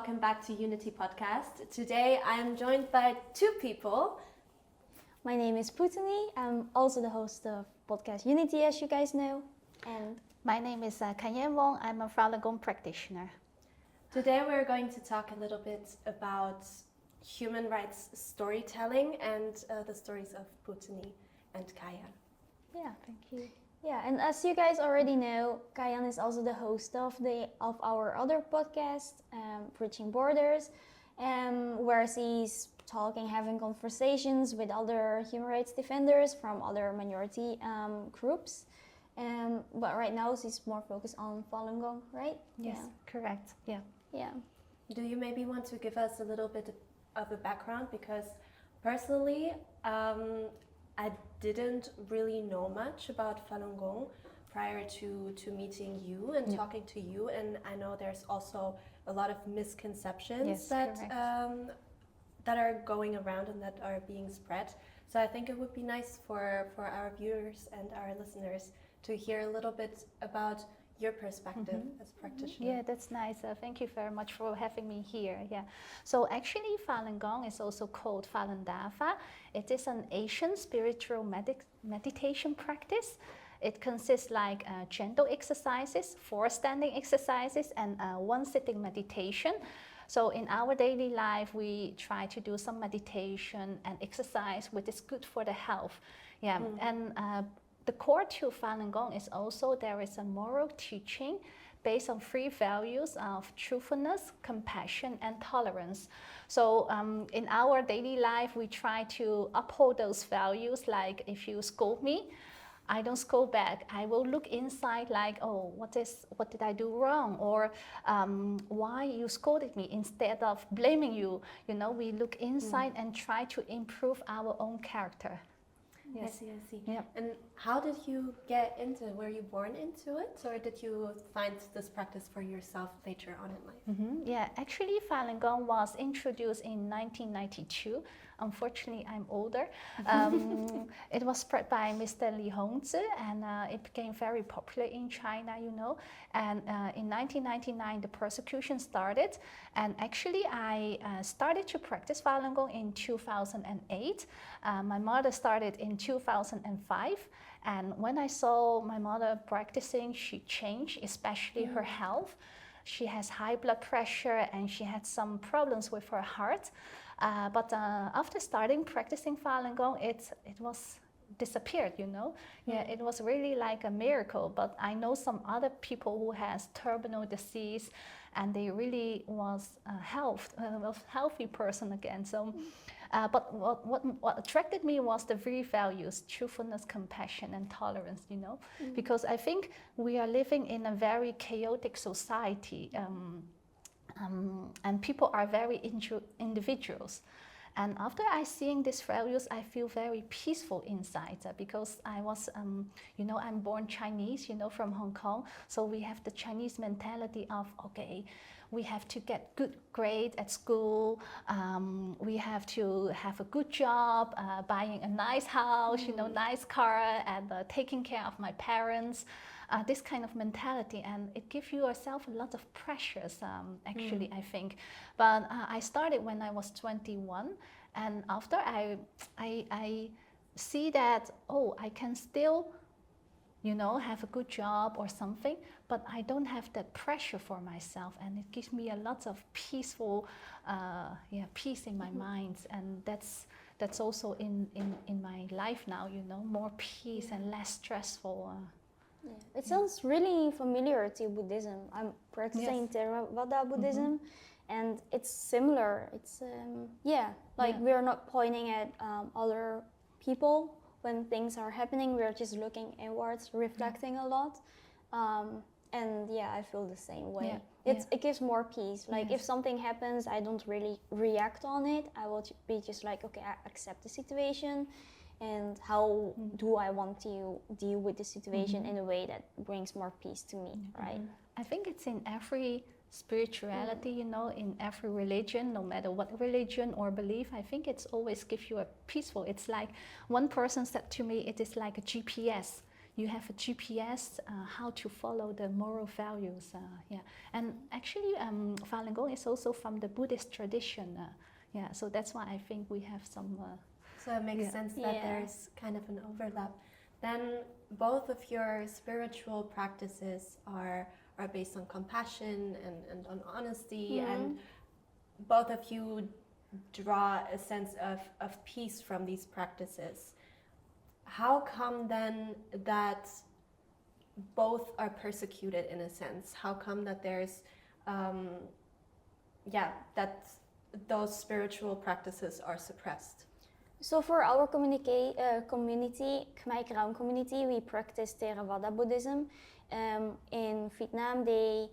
welcome back to Unity Podcast. Today I am joined by two people. My name is Putani. I'm also the host of podcast Unity, as you guys know. And my name is Kanyen Wong. I'm a Falun Gong practitioner. Today we're going to talk a little bit about human rights storytelling and the stories of Putani and Kaya. Yeah, thank you. Yeah, and as you guys already know, Kayan is also the host of our other podcast, Bridging Borders, where she's talking, having conversations with other human rights defenders from other minority groups. But right now she's more focused on Falun Gong, right? Yes, correct. Yeah. Yeah. Do you maybe want to give us a little bit of a background? Because personally, I didn't really know much about Falun Gong prior to meeting you and talking to you, and I know there's also a lot of misconceptions that are going around and that are being spread. So I think it would be nice for our viewers and our listeners to hear a little bit about your perspective as a practitioner. Yeah, that's nice. Thank you very much for having me here. Yeah. So actually, Falun Gong is also called Falun Dafa. It is an Asian spiritual meditation practice. It consists like gentle exercises, 4 standing exercises, and 1 sitting meditation. So in our daily life, we try to do some meditation and exercise, which is good for the health. Yeah, and the core to Falun Gong is also there is a moral teaching based on 3 values of truthfulness, compassion, and tolerance. So in our daily life, we try to uphold those values. Like if you scold me, I don't scold back. I will look inside like, oh, what did I do wrong? Or why you scolded me instead of blaming you. You know, we look inside and try to improve our own character. Yes. I see. Yeah. And how did you get into it? Were you born into it, or did you find this practice for yourself later on in life? Yeah, actually Falun Gong was introduced in 1992. Unfortunately, I'm older. It was spread by Mr. Li Hongzhi, and it became very popular in China, you know. And in 1999, the persecution started. And actually, I started to practice Falun Gong in 2008. My mother started in 2005. And when I saw my mother practicing, she changed, especially her health. She has high blood pressure and she had some problems with her heart. But after starting practicing Falun Gong, it was disappeared, you know. Yeah, it was really like a miracle. But I know some other people who has terminal disease, and they really was a healthy person again. So, but what attracted me was the 3 values: truthfulness, compassion, and tolerance. You know, because I think we are living in a very chaotic society. And people are very individuals. And after I seeing these values, I feel very peaceful inside because I was, you know, I'm born Chinese, you know, from Hong Kong. So we have the Chinese mentality of, okay, we have to get good grade at school. We have to have a good job, buying a nice house, you know, nice car, and taking care of my parents. This kind of mentality, and it gives yourself a lot of pressures, actually, I think. But I started when I was 21, and after I see that, oh, I can still, you know, have a good job or something, but I don't have that pressure for myself, and it gives me a lot of peaceful, peace in my mind, and that's also in my life now, you know, more peace and less stressful. Yeah. It sounds really familiar to Buddhism. I'm practicing Theravada Buddhism, and it's similar. It's we're not pointing at other people when things are happening. We're just looking inwards, reflecting a lot, and I feel the same way. It gives more peace. Like if something happens, I don't really react on it. I will be just like, okay, I accept the situation. And how do I want to deal with the situation in a way that brings more peace to me, right? I think it's in every spirituality, you know, in every religion, no matter what religion or belief. I think it's always give you a peaceful. It's like one person said to me, it is like a GPS. you have a GPS how to follow the moral values. Yeah, and actually, Falun Gong is also from the Buddhist tradition. Yeah, so that's why I think we have some. So it makes sense that there's kind of an overlap. Then both of your spiritual practices are based on compassion and on honesty, and both of you draw a sense of peace from these practices. How come then that both are persecuted in a sense? How come that there's, that those spiritual practices are suppressed? So for our community, Khmer Krom community, we practice Theravada Buddhism. In Vietnam, they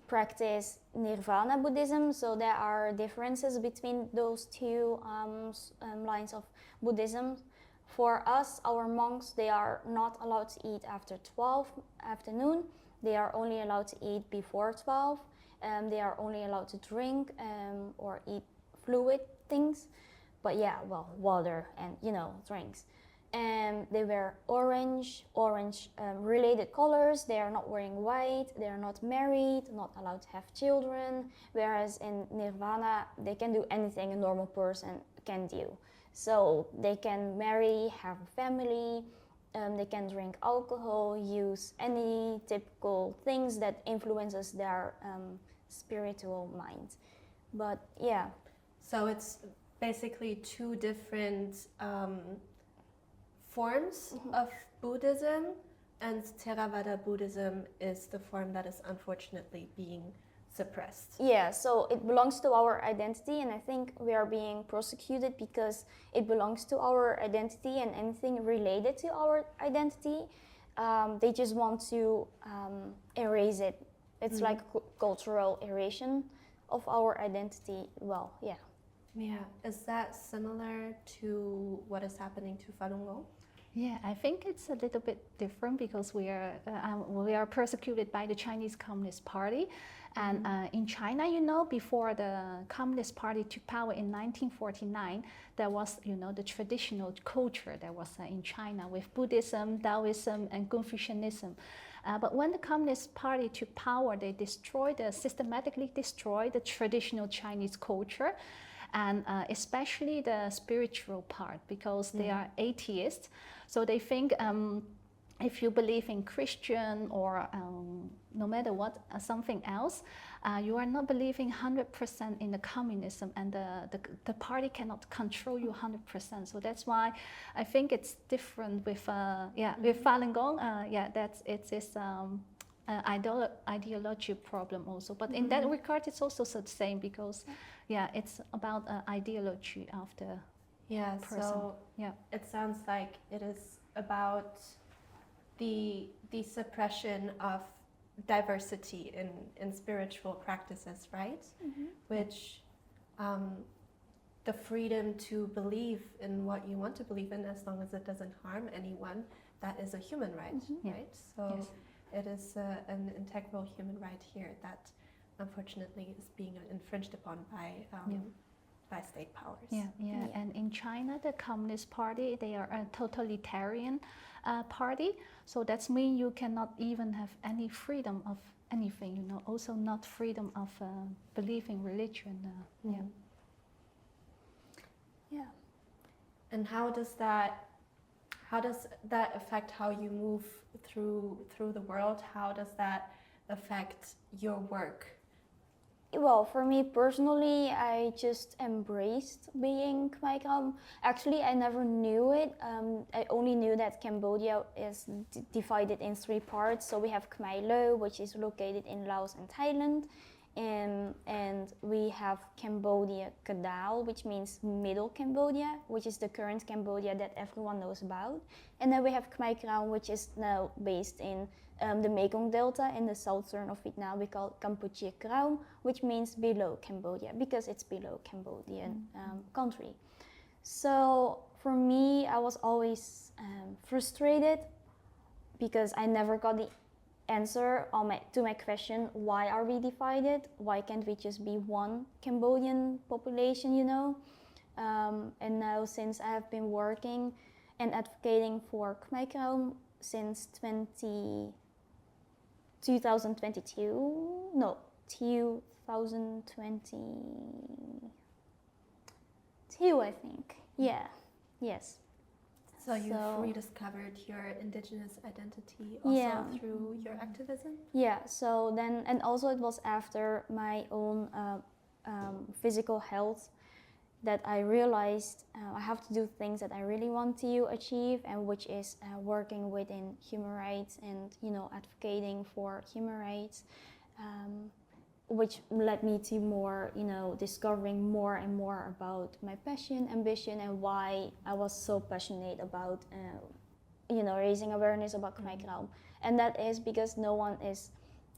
practice Nirvana Buddhism, so there are differences between those two lines of Buddhism. For us, our monks, they are not allowed to eat after 12 afternoon. They are only allowed to eat before 12. They are only allowed to drink or eat fluid things. But yeah, well, water and, drinks. And they wear orange related colors. They are not wearing white. They are not married, not allowed to have children. Whereas in Nirvana, they can do anything a normal person can do. So they can marry, have a family, they can drink alcohol, use any typical things that influences their spiritual mind. But yeah. So it's basically two different forms of Buddhism, and Theravada Buddhism is the form that is unfortunately being suppressed. Yeah, so it belongs to our identity, and I think we are being prosecuted because it belongs to our identity, and anything related to our identity, they just want to erase it. It's like cultural erasure of our identity. Well, yeah. Yeah, is that similar to what is happening to Falun Gong? Yeah, I think it's a little bit different because we are persecuted by the Chinese Communist Party. And in China, before the Communist Party took power in 1949, there was, the traditional culture that was in China with Buddhism, Taoism, and Confucianism. But when the Communist Party took power, they systematically destroyed the traditional Chinese culture, and especially the spiritual part, because they are atheists. So they think if you believe in Christian or no matter what, something else, you are not believing 100% in the communism, and the party cannot control you 100%. So that's why I think it's different with with Falun Gong. It's this ideology problem also. But in that regard, it's also the same because it's about ideology of the person. So it sounds like it is about the suppression of diversity in spiritual practices, right? Which the freedom to believe in what you want to believe in, as long as it doesn't harm anyone, that is a human right, right? So it is an integral human right here that unfortunately is being infringed upon by state powers. And in China, the Communist Party, they are a totalitarian party. So that means you cannot even have any freedom of anything, also not freedom of believing religion. And how does that affect how you move through the world? How does that affect your work? Well, for me personally, I just embraced being Khmer Krom. Actually, I never knew it. I only knew that Cambodia is divided in 3 parts. So we have Khmer Lo, which is located in Laos and Thailand. And we have Cambodia Kadal, which means Middle Cambodia, which is the current Cambodia that everyone knows about. And then we have Khmer Krom, which is now based in the Mekong Delta in the southern of Vietnam. We call it Kampuchea Krom, which means below Cambodia, because it's below Cambodian country. So for me, I was always frustrated because I never got the answer to my question, why are we divided? Why can't we just be one Cambodian population, And now, since I have been working and advocating for Khmer Krom, since 2022. No, 2022, I think. Yeah. Yes. So you've rediscovered your indigenous identity also through your activism? Yeah, so then, and also it was after my own physical health that I realized I have to do things that I really want to achieve, and which is working within human rights and, advocating for human rights, which led me to more, discovering more and more about my passion, ambition, and why I was so passionate about, raising awareness about Khmer Krom. And that is because no one is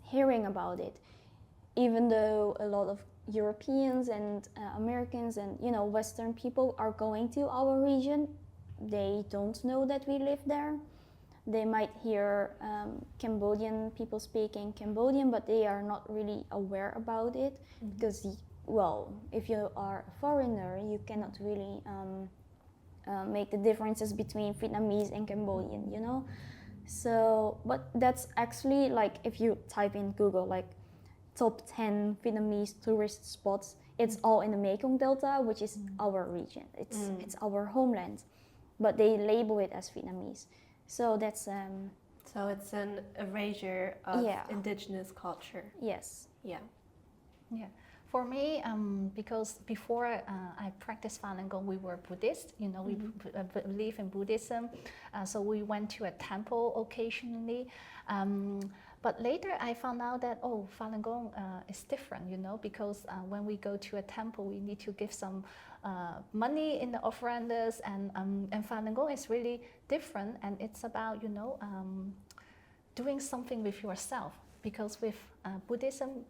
hearing about it. Even though a lot of Europeans and Americans and, Western people are going to our region, they don't know that we live there. They might hear Cambodian people speaking Cambodian, but they are not really aware about it, because, if you are a foreigner, you cannot really make the differences between Vietnamese and Cambodian, So, but that's actually, like, if you type in Google, like, top 10 Vietnamese tourist spots, it's all in the Mekong Delta, which is our region. It's our homeland, but they label it as Vietnamese. So that's so it's an erasure of indigenous culture. Yes. Yeah. Yeah. For me, because before I practiced Falun Gong, we were Buddhist. We believe in Buddhism, so we went to a temple occasionally. But later I found out that, Falun Gong is different, because when we go to a temple, we need to give some money in the ofrendas, and Falun Gong is really different, and it's about, doing something with yourself. Because with Buddhism,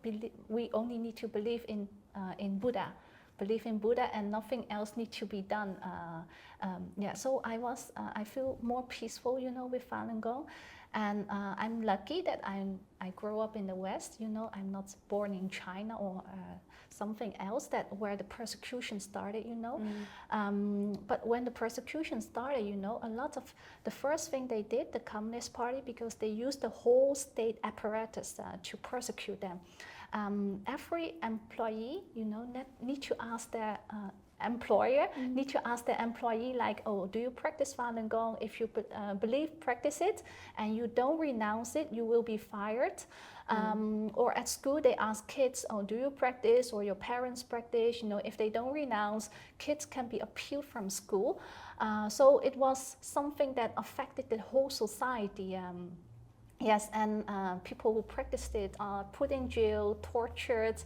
we only need to believe in Buddha, and nothing else needs to be done. So I feel more peaceful, with Falun Gong. And I'm lucky that I grew up in the West. I'm not born in China or something else where the persecution started. But when the persecution started, a lot of the first thing they did, the Communist Party, because they used the whole state apparatus to persecute them. Every employee, need to ask their employer, need to ask the employee, like, do you practice Falun Gong? If you practice it, and you don't renounce it, you will be fired. Or at school, they ask kids, do you practice, or your parents practice? If they don't renounce, kids can be appealed from school. So it was something that affected the whole society. Yes, and people who practiced it are put in jail, tortured.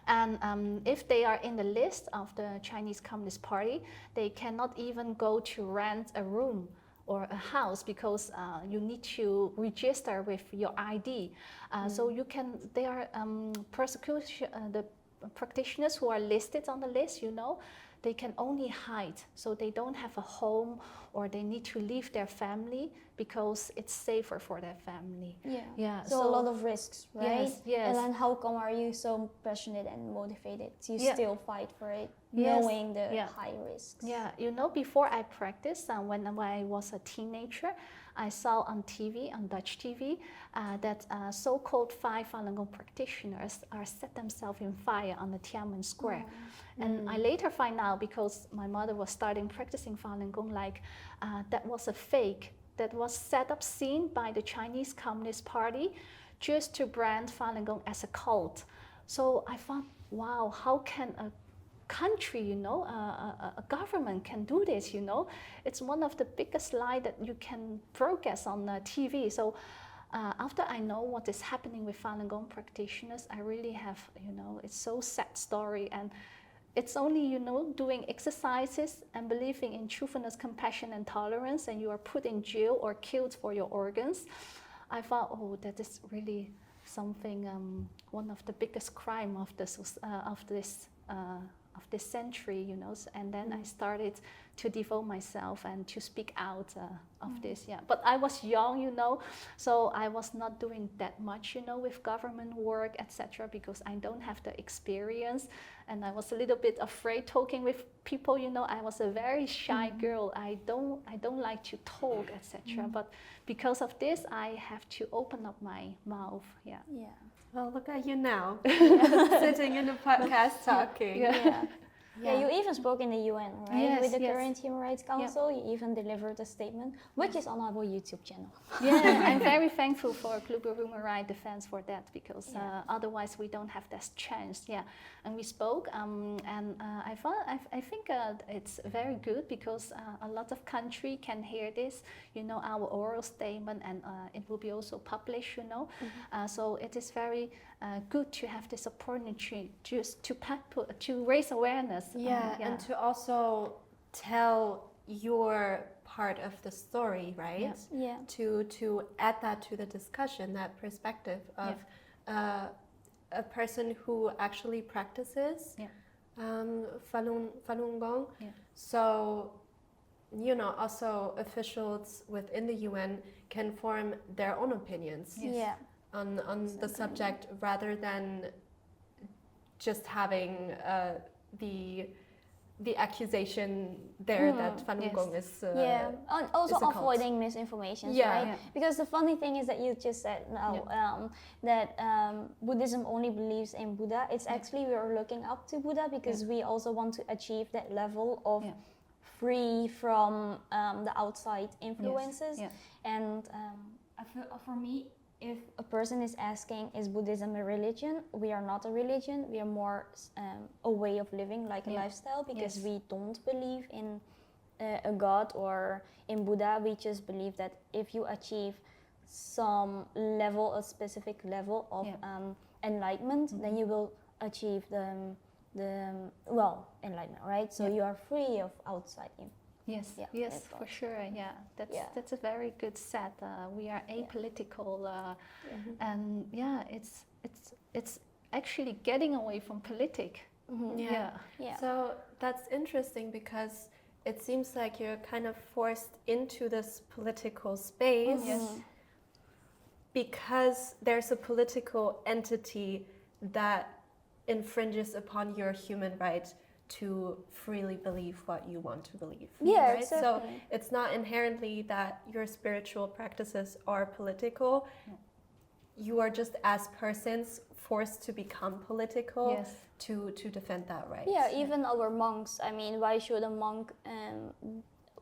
And if they are in the list of the Chinese Communist Party, they cannot even go to rent a room or a house, because you need to register with your ID. So they are persecution. The practitioners who are listed on the list, they can only hide. So they don't have a home, or they need to leave their family because it's safer for their family. Yeah. So a lot of risks, right? Yes. And then how come are you so passionate and motivated to still fight for it, Yes. knowing the high risks? Yeah, before I practiced, when I was a teenager, I saw on TV, on Dutch TV, that so-called 5 Falun Gong practitioners are set themselves in fire on the Tiananmen Square. And I later find out, because my mother was starting practicing Falun Gong, like that was a fake, that was set up scene by the Chinese Communist Party just to brand Falun Gong as a cult. So I thought, wow, how can a country, a government can do this, It's one of the biggest lies that you can broadcast on TV. So after I know what is happening with Falun Gong practitioners, I really have, it's so sad story. And it's only, doing exercises and believing in truthfulness, compassion, and tolerance, and you are put in jail or killed for your organs. I thought, that is really something, one of the biggest crime of this century, And then I started to devote myself and to speak out of this. Yeah, but I was young, so I was not doing that much, with government work, etc. Because I don't have the experience, and I was a little bit afraid talking with people. I was a very shy girl. I don't like to talk, etc. But because of this, I have to open up my mouth. Yeah. Yeah. Well, look at you now, sitting in a podcast talking. Yeah, you even spoke in the UN, right? Yes, With the yes. current Human Rights Council, you even delivered a statement, which is on our YouTube channel. Yeah, I'm very thankful for Global Human Rights Defense for that, because otherwise we don't have this chance. Yeah, and we spoke, and I think it's very good, because a lot of country can hear this, our oral statement, and it will be also published, so it is very good to have this opportunity just to raise awareness. And to also tell your part of the story, right? Yeah. To add that to the discussion, that perspective of a person who actually practices Falun Gong. Yeah. So, also officials within the UN can form their own opinions on the subject, rather than just having the accusation there that Falun Gong is and also is a cult. avoiding misinformation, right? Yeah. Because the funny thing is that you just said now that Buddhism only believes in Buddha. It's actually we are looking up to Buddha, because we also want to achieve that level of free from the outside influences. And for me, if a person is asking, is Buddhism a religion? We are not a religion. We are more a way of living, like a lifestyle, because we don't believe in a God or in Buddha. We just believe that if you achieve some level, a specific level of enlightenment, then you will achieve the enlightenment, right? So you are free of outside influence. Yes, for sure. Yeah, that's a very good set. We are apolitical, and it's actually getting away from politic. So that's interesting, because it seems like you're kind of forced into this political space because there's a political entity that infringes upon your human right to freely believe what you want to believe. Yeah, right? exactly. So it's not inherently that your spiritual practices are political. You are just, as persons, forced to become political to defend that right. Yeah, even our monks. I mean, why should a monk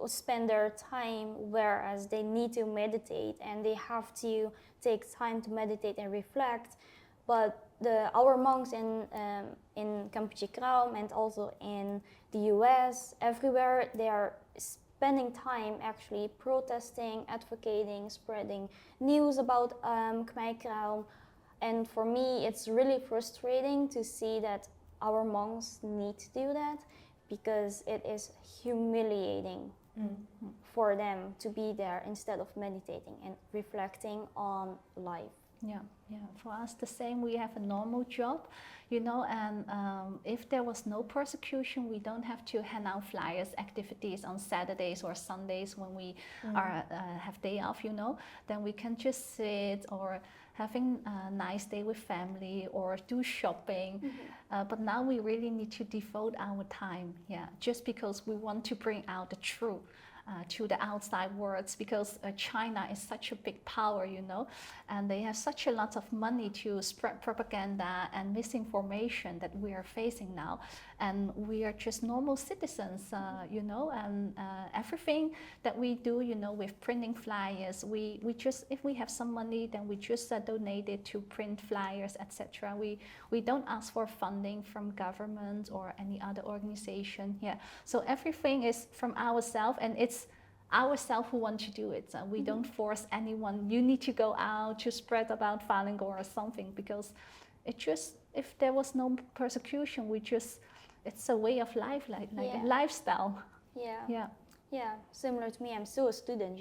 spend their time, whereas they need to meditate and they have to take time to meditate and reflect? But our monks in Campuchia Kraum and also in the US, everywhere, they are spending time actually protesting, advocating, spreading news about Khmer Kraum. And for me, it's really frustrating to see that our monks need to do that, because it is humiliating for them to be there instead of meditating and reflecting on life. Yeah. For us, the same. We have a normal job, and if there was no persecution, we don't have to hand out flyers, activities on Saturdays or Sundays when we have day off, Then we can just sit or having a nice day with family or do shopping. But now we really need to devote our time, just because we want to bring out the truth to the outside world, because China is such a big power, and they have such a lot of money to spread propaganda and misinformation that we are facing now. And we are just normal citizens, and everything that we do, with printing flyers, we just, if we have some money, then we just donate it to print flyers, etc. We don't ask for funding from government or any other organization. So everything is from ourselves, and it's ourselves who want to do it. We don't force anyone, you need to go out to spread about Falun Gong or something, because it just, if there was no persecution, it's a way of life, like a lifestyle. Yeah, similar to me, I'm still a student,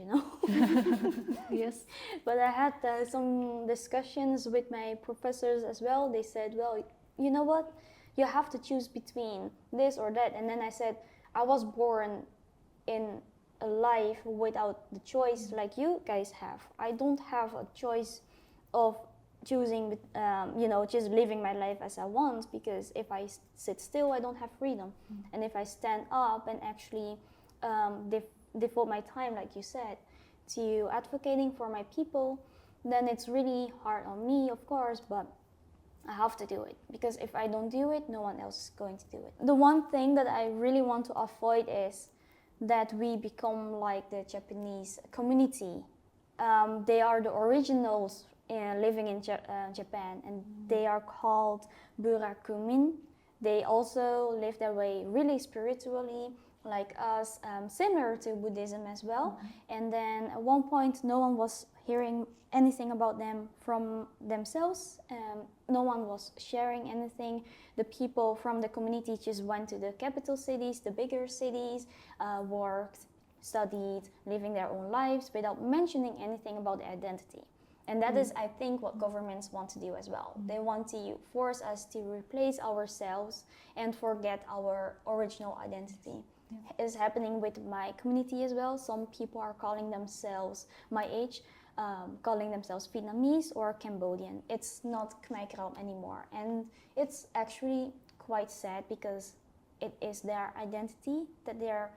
Yes. But I had some discussions with my professors as well. They said, well, you know what? You have to choose between this or that. And then I said, I was born in a life without the choice like you guys have. I don't have a choice of choosing, just living my life as I want, because if I sit still, I don't have freedom. And if I stand up and actually devote my time, like you said, to advocating for my people, then it's really hard on me, of course, but I have to do it, because if I don't do it, no one else is going to do it. The one thing that I really want to avoid is that we become like the Japanese community. They are the originals living in Japan, and they are called Burakumin. They also live their way really spiritually, like us, similar to Buddhism as well. And then at one point, no one was hearing anything about them from themselves. No one was sharing anything. The people from the community just went to the capital cities, the bigger cities, worked, studied, living their own lives without mentioning anything about the identity. And that is, I think, what governments want to do as well. They want to force us to replace ourselves and forget our original identity. Yeah. It's happening with my community as well. Some people are calling themselves, my age, calling themselves Vietnamese or Cambodian. It's not Khmer Krom anymore. And it's actually quite sad, because it is their identity that they're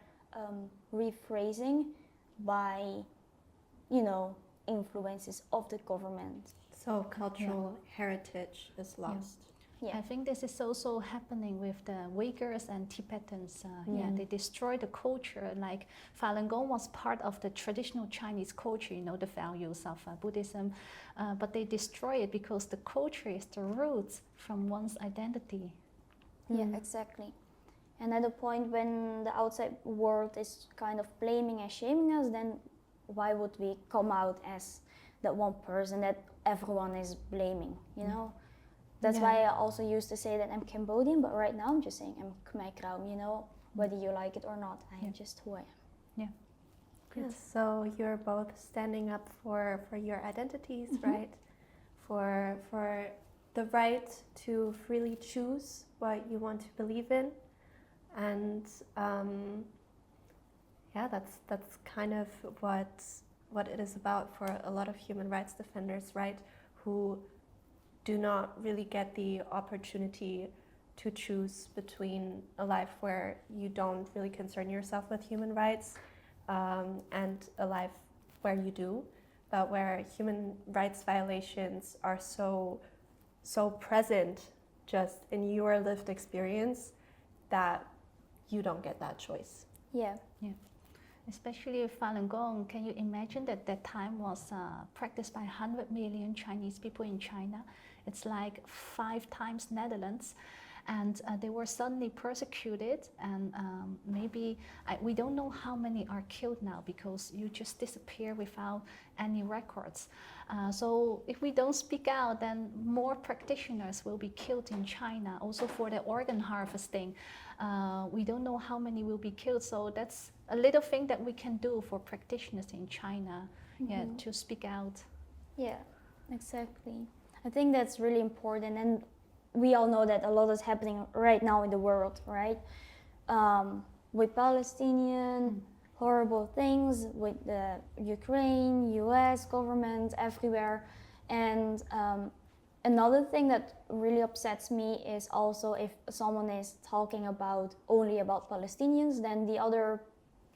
rephrasing by, influences of the government. So cultural heritage is lost. I think this is also happening with the Uyghurs and Tibetans. They destroy the culture. Like Falun Gong was part of the traditional Chinese culture, the values of Buddhism, but they destroy it because the culture is the roots from one's identity. Yeah, exactly. And at the point when the outside world is kind of blaming and shaming us, then why would we come out as that one person that everyone is blaming, That's why I also used to say that I'm Cambodian, but right now I'm just saying I'm Khmer Krom, whether you like it or not. I am just who I am. Yeah. Yes, so you're both standing up for your identities, right? For the right to freely choose what you want to believe in. And that's kind of what it is about for a lot of human rights defenders, right? Who do not really get the opportunity to choose between a life where you don't really concern yourself with human rights and a life where you do, but where human rights violations are so present just in your lived experience that you don't get that choice. Yeah. Especially with Falun Gong, can you imagine that time was practiced by 100 million Chinese people in China? It's like 5 times Netherlands, and they were suddenly persecuted, and we don't know how many are killed now, because you just disappear without any records. So if we don't speak out, then more practitioners will be killed in China. Also for the organ harvesting, we don't know how many will be killed. So that's a little thing that we can do for practitioners in China, to speak out. Yeah, exactly. I think that's really important, and we all know that a lot is happening right now in the world, right? With Palestinian, horrible things, with the Ukraine, US government, everywhere. And another thing that really upsets me is also if someone is talking only about Palestinians, then the other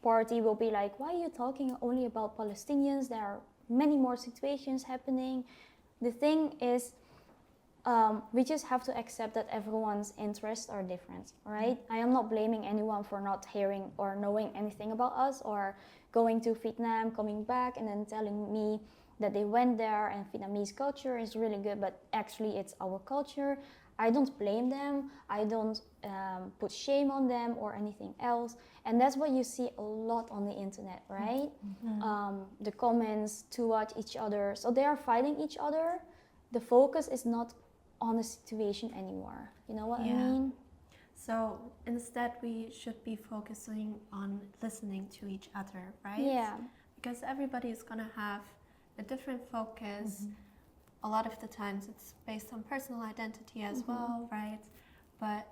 party will be like, why are you talking only about Palestinians? There are many more situations happening. The thing is, we just have to accept that everyone's interests are different, right? I am not blaming anyone for not hearing or knowing anything about us, or going to Vietnam, coming back, and then telling me that they went there and Vietnamese culture is really good, but actually it's our culture. I don't blame them. I don't put shame on them or anything else. And that's what you see a lot on the internet, right? The comments towards each other. So they are fighting each other. The focus is not on the situation anymore. You know what I mean? So instead we should be focusing on listening to each other, right? Yeah. Because everybody is going to have a different focus. A lot of the times it's based on personal identity as well, right? But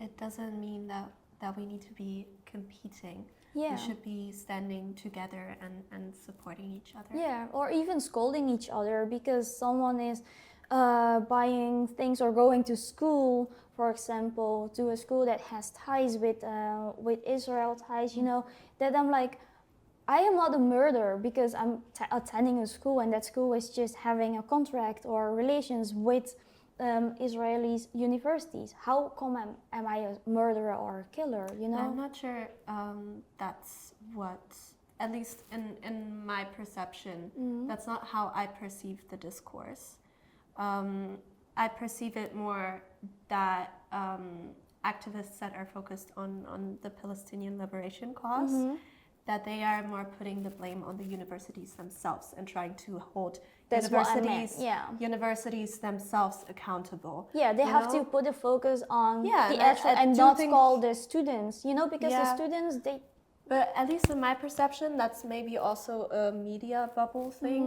it doesn't mean that we need to be competing. Yeah. we should be standing together and supporting each other. Yeah, or even scolding each other because someone is buying things or going to school, for example, to a school that has ties with Israel ties, you know, that I'm like, I am not a murderer because I'm attending a school and that school is just having a contract or relations with Israeli universities. How come am I a murderer or a killer, you know? I'm not sure that's what, at least in my perception, that's not how I perceive the discourse. I perceive it more that activists that are focused on the Palestinian liberation cause, that they are more putting the blame on the universities themselves and trying to hold That's what I meant, yeah. universities themselves accountable. Yeah, they have know? to put the focus on Yeah, the and actual I and do not think- call the students, you know, because the Yeah. students, they But at least in my perception, that's maybe also a media bubble thing.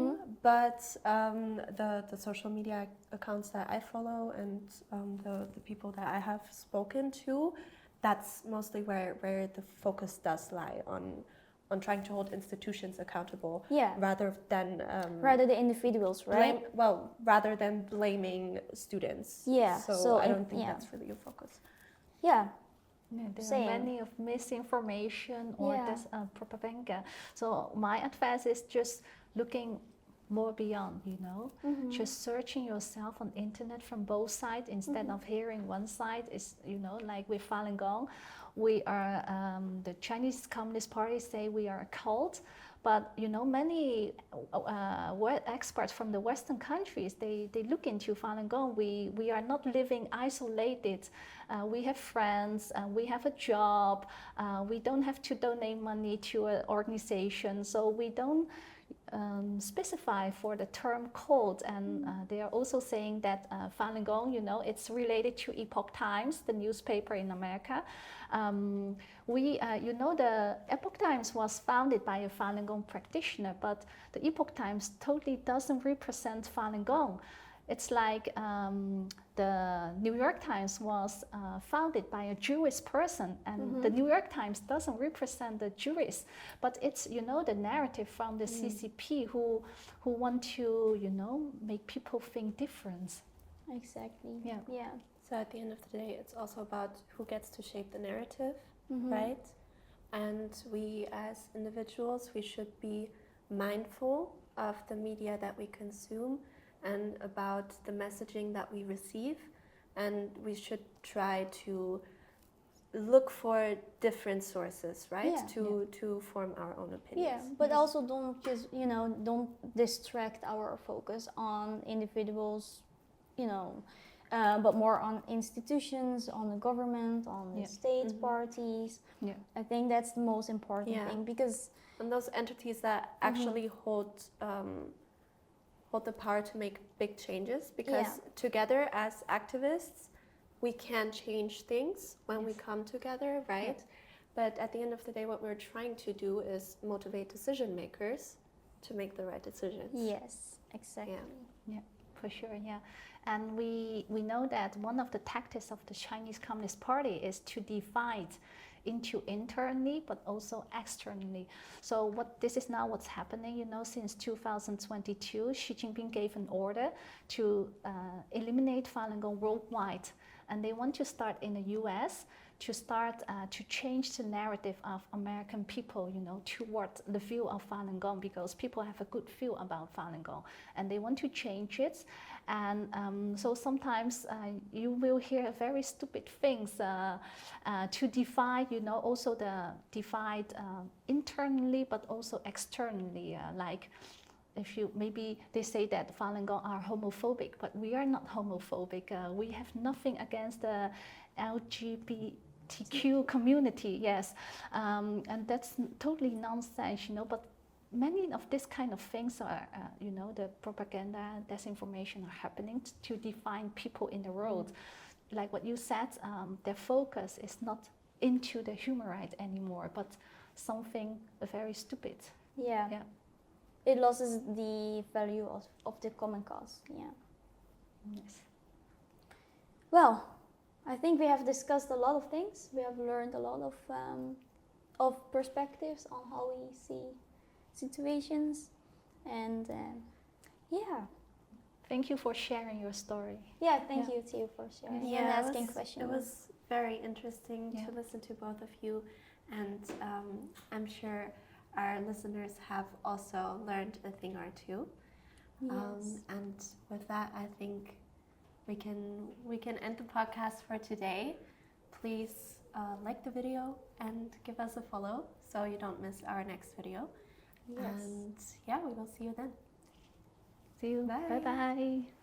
But the social media accounts that I follow and the people that I have spoken to, that's mostly where the focus does lie on trying to hold institutions accountable, Yeah. rather than rather the individuals, right? rather than blaming students. Yeah, So so I in- don't think yeah. that's really a focus. Yeah, Yeah, there Same. are many of misinformation or Yeah. propaganda. So my advice is just looking more beyond, you know, just searching yourself on internet from both sides instead of hearing one side. Is, you know, like with Falun Gong, we are the Chinese Communist Party say we are a cult. But you know, many experts from the Western countries, they look into Falun Gong. We are not living isolated. We have friends, we have a job. We don't have to donate money to an organization. So we don't specify for the term cult. And they are also saying that Falun Gong, you know, it's related to Epoch Times, the newspaper in America. You know, the Epoch Times was founded by a Falun Gong practitioner, but the Epoch Times totally doesn't represent Falun Gong. It's like the New York Times was founded by a Jewish person, and the New York Times doesn't represent the Jewish, but it's, you know, the narrative from the CCP who want to, you know, make people think different. exactly. Yeah. Yeah. So at the end of the day, it's also about who gets to shape the narrative, right? And we as individuals, we should be mindful of the media that we consume and about the messaging that we receive. And we should try to look for different sources, right? Yeah. To form our own Yeah, opinions. but also don't just, you know, don't distract our focus on individuals, you know, but more on institutions, on the government, on the state parties. Yeah. I think that's the most important Yeah. thing because And those entities that actually hold the power to make big changes, because together as activists, we can change things when we come together, right? Yes. But at the end of the day, what we're trying to do is motivate decision makers to make the right decisions. yes, exactly. Yeah, for sure, yeah. And we know that one of the tactics of the Chinese Communist Party is to divide into internally but also externally. So this is now what's happening, you know, since 2022, Xi Jinping gave an order to eliminate Falun Gong worldwide. And they want to start in the US to start to change the narrative of American people, you know, toward the view of Falun Gong, because people have a good view about Falun Gong and they want to change it. And so sometimes you will hear very stupid things to divide, you know, also the divide internally but also externally, like if you maybe they say that Falun Gong are homophobic, but we are not homophobic. We have nothing against the LGBTQ community, yes, and that's totally nonsense, you know. But many of this kind of things are, you know, the propaganda, disinformation are happening to define people in the world. Like what you said, their focus is not into the human right anymore, but something very stupid. Yeah. Yeah. It loses the value of the common cause. Yeah. Yes. Well, I think we have discussed a lot of things. We have learned a lot of perspectives on how we see situations, and yeah. Thank you for sharing your story. Yeah, thank you too for sharing and asking questions. It was very interesting Yeah. to listen to both of you, and I'm sure our listeners have also learned a thing or two. Yes. And with that, I think we can end the podcast for today. Please like the video and give us a follow so you don't miss our next video. Yes. And yeah, we will see you then. See you. Bye. Bye-bye.